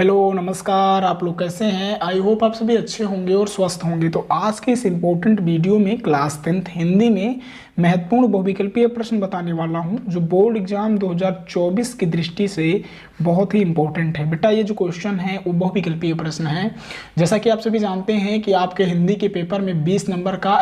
Hello नमस्कार। आप लोग कैसे हैं? आई होप आप सभी अच्छे होंगे और स्वस्थ होंगे। तो आज के इस इम्पोर्टेंट वीडियो में क्लास 10th हिंदी में महत्वपूर्ण बहुविकल्पीय प्रश्न बताने वाला हूं, जो बोर्ड एग्जाम 2024 की दृष्टि से बहुत ही इंपॉर्टेंट है। बेटा ये जो क्वेश्चन है वो बहुविकल्पीय प्रश्न है। जैसा कि आप सभी जानते हैं कि आपके हिंदी के पेपर में 20 नंबर का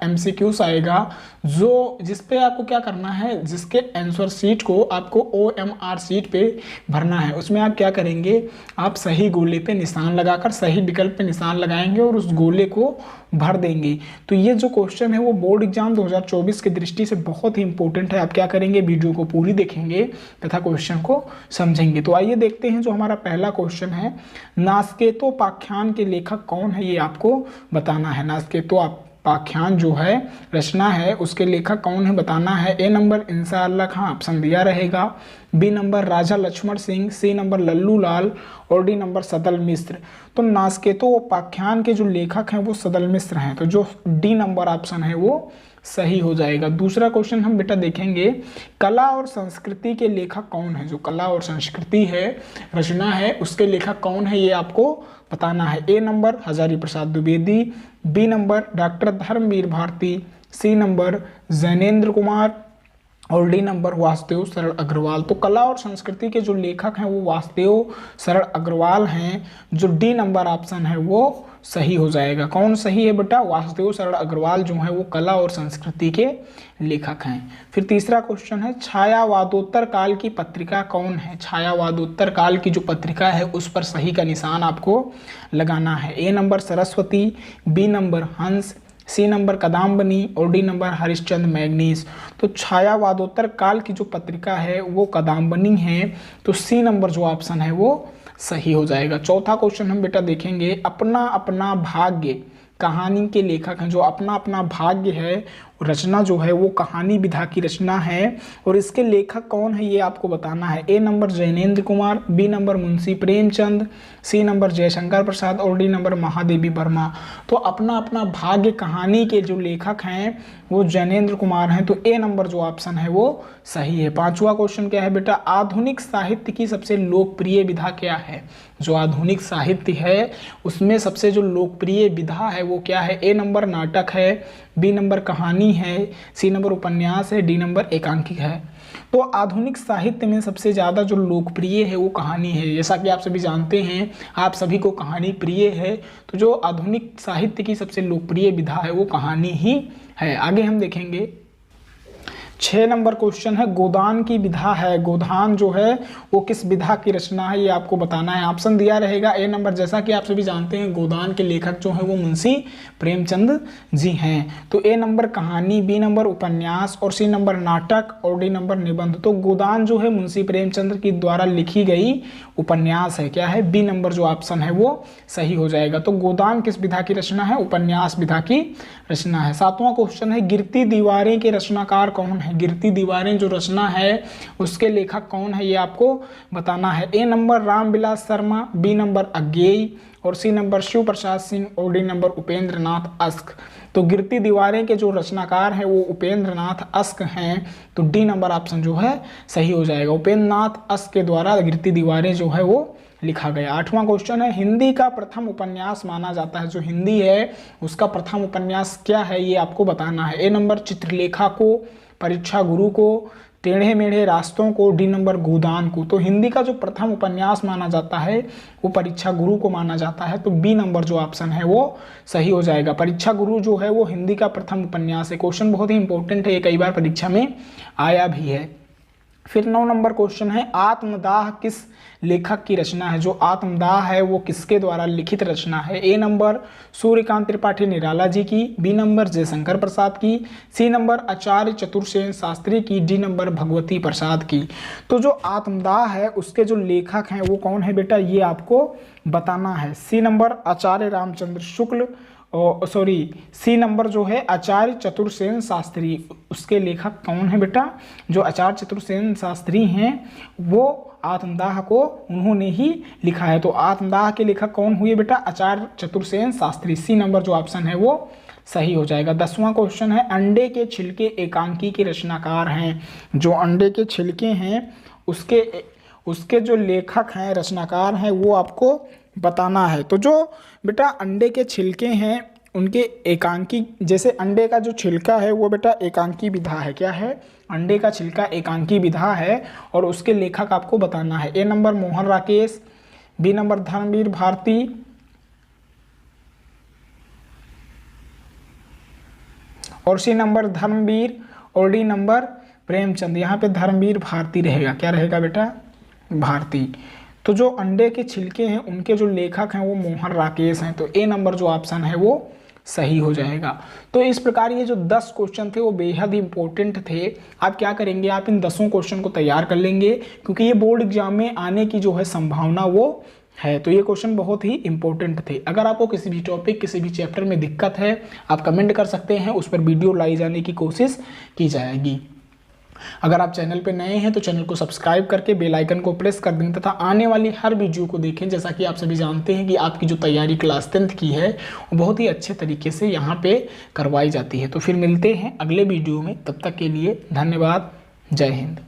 MCQs आएगा, जो जिस पे आपको क्या करना है, जिसके आंसर शीट को आपको OMR शीट पे भरना है। उसमें आप क्या करेंगे, आप सही गोले पे निशान लगाकर सही विकल्प पे निशान लगाएंगे और उस गोले को भर देंगे। तो ये जो क्वेश्चन है वो बोर्ड एग्जाम 2024 की दृष्टि से बहुत ही इंपॉर्टेंट है। आप क्या करेंगे, वीडियो को पूरी देखेंगे तथा क्वेश्चन को समझेंगे। तो आइए देखते हैं जो हमारा पहला क्वेश्चन है, नास्केतोपाख्यान के लेखक कौन है, ये आपको बताना है। नास्केतोपाख्यान जो है रचना है उसके लेखक कौन है बताना है। ए नंबर इंसाअल्लाह खां, ऑप्शन दिया रहेगा। बी नंबर राजा लक्ष्मण सिंह, सी नंबर लल्लू लाल और डी नंबर सदल मिश्र। तो नास्केतोपाख्यान के जो लेखक हैं वो सदल मिश्र हैं, तो जो डी नंबर ऑप्शन है वो सही हो जाएगा। दूसरा क्वेश्चन हम बेटा देखेंगे, कला और संस्कृति के लेखक कौन है। जो कला और संस्कृति है रचना है उसके लेखक कौन है ये आपको बताना है। A number Hazari Prasad Dwivedi, B number doctor Dharamvir Bharati, C number Jainendra Kumar और डी नंबर वासुदेव शरण अग्रवाल। तो कला और संस्कृति के जो लेखक हैं वो वासुदेव शरण अग्रवाल हैं। जो डी नंबर ऑप्शन है वो सही हो जाएगा। कौन सही है बेटा, वासुदेव शरण अग्रवाल जो है वो कला और संस्कृति के लेखक हैं। फिर तीसरा क्वेश्चन है, छायावादोत्तर काल की पत्रिका कौन है। छायावादोत्तर काल की जो पत्रिका है उस पर सही का निशान आपको लगाना है। A number Saraswati, B number हंस, सी नंबर कदम्बनी और डी नंबर हरिश्चंद्र मैग्नीज। तो छायावादोत्तर काल की जो पत्रिका है वो कदम्बनी है, तो सी नंबर जो ऑप्शन है वो सही हो जाएगा। चौथा क्वेश्चन हम बेटा देखेंगे, अपना अपना भाग्य कहानी के लेखक हैं। जो अपना अपना भाग्य है रचना जो है वो कहानी विधा की रचना है और इसके लेखक कौन है ये आपको बताना है। A number Jainendra Kumar, B number Munshi Premchand, C number Jaishankar Prasad और डी नंबर महादेवी वर्मा। तो अपना अपना भाग्य कहानी के जो लेखक हैं वो जैनेन्द्र कुमार हैं, तो ए नंबर जो ऑप्शन है वो सही है। पांचवा क्वेश्चन क्या है बेटा, आधुनिक साहित्य की सबसे लोकप्रिय विधा क्या है। जो आधुनिक साहित्य है उसमें सबसे जो लोकप्रिय विधा है वो क्या है। ए नंबर नाटक है, बी नंबर कहानी है, सी नंबर उपन्यास है, डी नंबर एकांकिका है। तो आधुनिक साहित्य में सबसे ज़्यादा जो लोकप्रिय है वो कहानी है। जैसा कि आप सभी जानते हैं, आप सभी को कहानी प्रिय है, तो जो आधुनिक साहित्य की सबसे लोकप्रिय विधा है वो कहानी ही है। आगे हम देखेंगे 6 नंबर क्वेश्चन है, गोदान की विधा है। गोदान जो है वो किस विधा की रचना है ये आपको बताना है। ऑप्शन दिया रहेगा। ए नंबर, जैसा कि आप सभी जानते हैं गोदान के लेखक जो हैं वो मुंशी प्रेमचंद जी हैं, तो ए नंबर कहानी, बी नंबर उपन्यास और सी नंबर नाटक और डी नंबर निबंध। तो गोदान जो है मुंशी प्रेमचंद की द्वारा लिखी गई उपन्यास है। क्या है, बी नंबर जो ऑप्शन है वो सही हो जाएगा। तो गोदान किस विधा की रचना है, उपन्यास विधा की रचना है। 7वां क्वेश्चन है, गिरती दीवारें के रचनाकार कौन है। गिरती दीवारें जो रचना है उसके लेखक कौन है ये आपको बताना है। A number Ramvilas Sharma, B number Agyeya और सी नंबर शिव प्रसाद सिंह और डी नंबर उपेंद्र नाथ अस्क। तो गिरती दीवारें के जो रचनाकार हैं वो उपेंद्र नाथ अस्क हैं, तो डी नंबर ऑप्शन जो है सही हो जाएगा। उपेंद्र नाथ अस्क के द्वारा गिरती दीवारें जो है वो लिखा गया। 8वां क्वेश्चन है, हिंदी का प्रथम उपन्यास माना जाता है। जो हिंदी है उसका प्रथम उपन्यास क्या है ये आपको बताना है। ए नंबर चित्रलेखा को, परीक्षा गुरु को, टेढ़े मेढ़े रास्तों को, डी नंबर गोदान को। तो हिंदी का जो प्रथम उपन्यास माना जाता है वो परीक्षा गुरु को माना जाता है, तो बी नंबर जो ऑप्शन है वो सही हो जाएगा। परीक्षा गुरु जो है वो हिंदी का प्रथम उपन्यास है। क्वेश्चन बहुत ही इंपॉर्टेंट है, ये कई बार परीक्षा में आया भी है। फिर 9 नंबर क्वेश्चन है, आत्मदाह किस लेखक की रचना है। जो आत्मदाह है वो किसके द्वारा लिखित रचना है। ए नंबर सूर्यकांत त्रिपाठी निराला जी की, बी नंबर जयशंकर प्रसाद की, सी नंबर आचार्य चतुर्सेन शास्त्री की, डी नंबर भगवती प्रसाद की। तो जो आत्मदाह है उसके जो लेखक हैं वो कौन है बेटा ये आपको बताना है। सी नंबर आचार्य रामचंद्र शुक्ल, सी नंबर जो है आचार्य चतुर्सेन शास्त्री, उसके लेखक कौन है बेटा। जो आचार्य चतुर्सेन शास्त्री हैं वो आत्मदाह को उन्होंने ही लिखा है, तो आत्मदाह के लेखक कौन हुए बेटा, आचार्य चतुर्सेन शास्त्री। सी नंबर जो ऑप्शन है वो सही हो जाएगा। 10वां क्वेश्चन है, अंडे के छिलके एकांकी के रचनाकार हैं। जो अंडे के छिलके हैं उसके जो लेखक हैं, रचनाकार हैं, वो आपको बताना है। तो जो बेटा अंडे के छिलके हैं उनके एकांकी, जैसे अंडे का जो छिलका है वो बेटा एकांकी विधा है। क्या है? अंडे का छिलका एकांकी विधा है और उसके लेखक आपको बताना है। A number Mohan Rakesh, B number Dharamvir Bharati, और सी नंबर धर्मवीर, और डी नंबर प्रेमचंद। यहाँ पे धर्मवीर भारती रहेगा। क्या रहेगा बेटा? भारती। तो जो अंडे के छिलके हैं उनके जो लेखक हैं वो मोहन राकेश हैं। तो ए नंबर जो ऑप्शन है वो सही हो जाएगा। तो इस प्रकार ये जो 10 क्वेश्चन थे वो बेहद ही इंपॉर्टेंट थे। आप क्या करेंगे, आप इन 10 क्वेश्चन को तैयार कर लेंगे क्योंकि ये बोर्ड एग्जाम में आने की जो है संभावना वो है। तो ये क्वेश्चन बहुत ही इंपॉर्टेंट थे। अगर आपको किसी भी टॉपिक, किसी भी चैप्टर में दिक्कत है, आप कमेंट कर सकते हैं, उस पर वीडियो लाई जाने की कोशिश की जाएगी। अगर आप चैनल पे नए हैं तो चैनल को सब्सक्राइब करके बेल आइकन को प्रेस कर दें तथा आने वाली हर वीडियो को देखें। जैसा कि आप सभी जानते हैं कि आपकी जो तैयारी क्लास 10th की है वो बहुत ही अच्छे तरीके से यहाँ पे करवाई जाती है। तो फिर मिलते हैं अगले वीडियो में, तब तक के लिए धन्यवाद। जय हिंद।